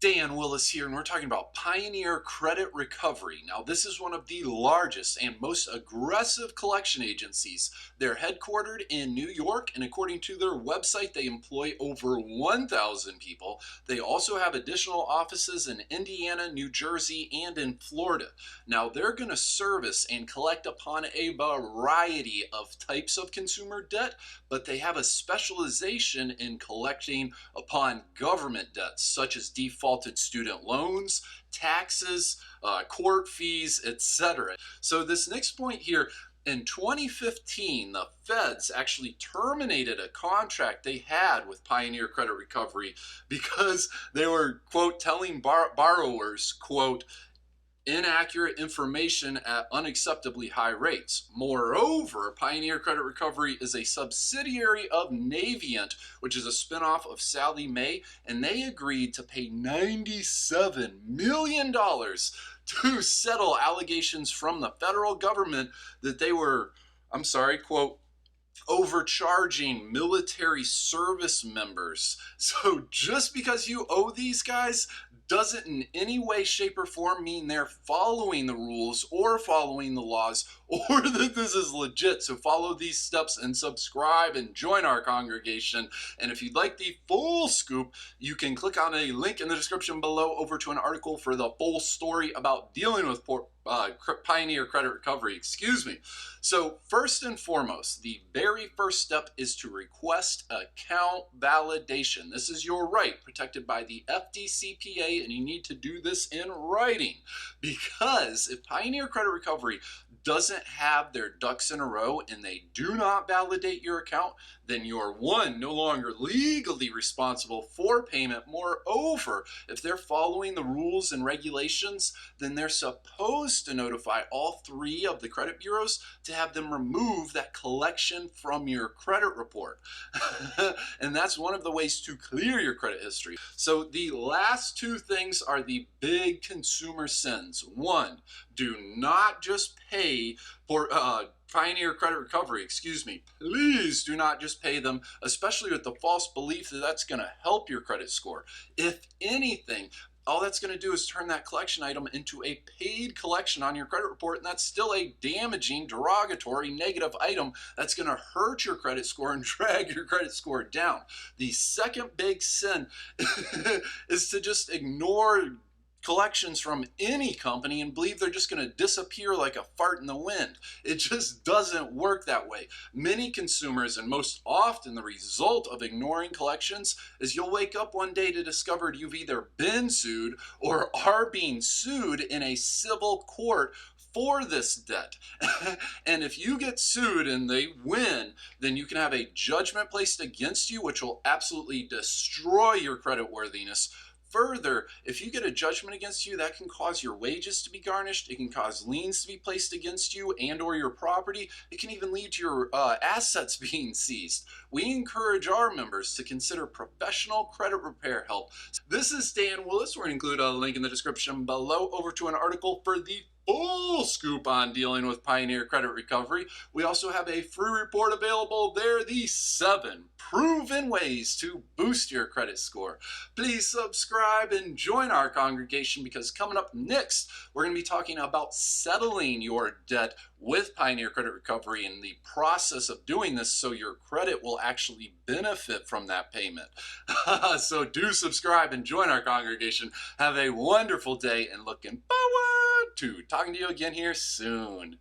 Dan Willis here, and we're talking about Pioneer Credit Recovery. Now, this is one of the largest and most aggressive collection agencies. They're headquartered in New York, and according to their website, they employ over 1,000 people. They also have additional offices in Indiana, New Jersey, and in Florida. Now, they're going to service and collect upon a variety of types of consumer debt, but they have a specialization in collecting upon government debts, such as defaulted student loans, taxes, court fees, etc. So this next point here, in 2015, the feds actually terminated a contract they had with Pioneer Credit Recovery because they were, quote, telling borrowers, quote, inaccurate information at unacceptably high rates. Moreover, Pioneer Credit Recovery is a subsidiary of Navient, which is a spinoff of Sallie Mae, and they agreed to pay $97 million to settle allegations from the federal government that they were, quote, overcharging military service members. So just because you owe these guys doesn't in any way, shape, or form mean they're following the rules or following the laws or that this is legit. So follow these steps and subscribe and join our congregation. And if you'd like the full scoop, you can click on a link in the description below over to an article for the full story about dealing with Pioneer Credit Recovery, So first and foremost, the very first step is to request account validation. This is your right, protected by the FDCPA, and you need to do this in writing, because if Pioneer Credit Recovery doesn't have their ducks in a row and they do not validate your account, then you're, one, no longer legally responsible for payment. Moreover, if they're following the rules and regulations, then they're supposed to notify all three of the credit bureaus to have them remove that collection from your credit report. And that's one of the ways to clear your credit history. So the last two things are the big consumer sins. One, do not just pay for Pioneer Credit Recovery, please do not just pay them, especially with the false belief that that's going to help your credit score. If anything, all that's going to do is turn that collection item into a paid collection on your credit report, and that's still a damaging, derogatory, negative item that's going to hurt your credit score and drag your credit score down. The second big sin is to just ignore collections from any company and believe they're just going to disappear like a fart in the wind. It just doesn't work that way. Many consumers, and most often the result of ignoring collections, is you'll wake up one day to discover you've either been sued or are being sued in a civil court for this debt. And if you get sued and they win, then you can have a judgment placed against you, which will absolutely destroy your credit worthiness. Further, if you get a judgment against you, that can cause your wages to be garnished. It can cause liens to be placed against you and or your property. It can even lead to your assets being seized. We encourage our members to consider professional credit repair help. This is Dan Willis. We're going to include a link in the description below over to an article for the full scoop on dealing with Pioneer Credit Recovery. We also have a free report available there, the 7 proven ways to boost your credit score. Please subscribe and join our congregation, because coming up next, we're going to be talking about settling your debt with Pioneer Credit Recovery and the process of doing this so your credit will actually benefit from that payment. So do subscribe and join our congregation. Have a wonderful day, and looking forward to talking to you again here soon.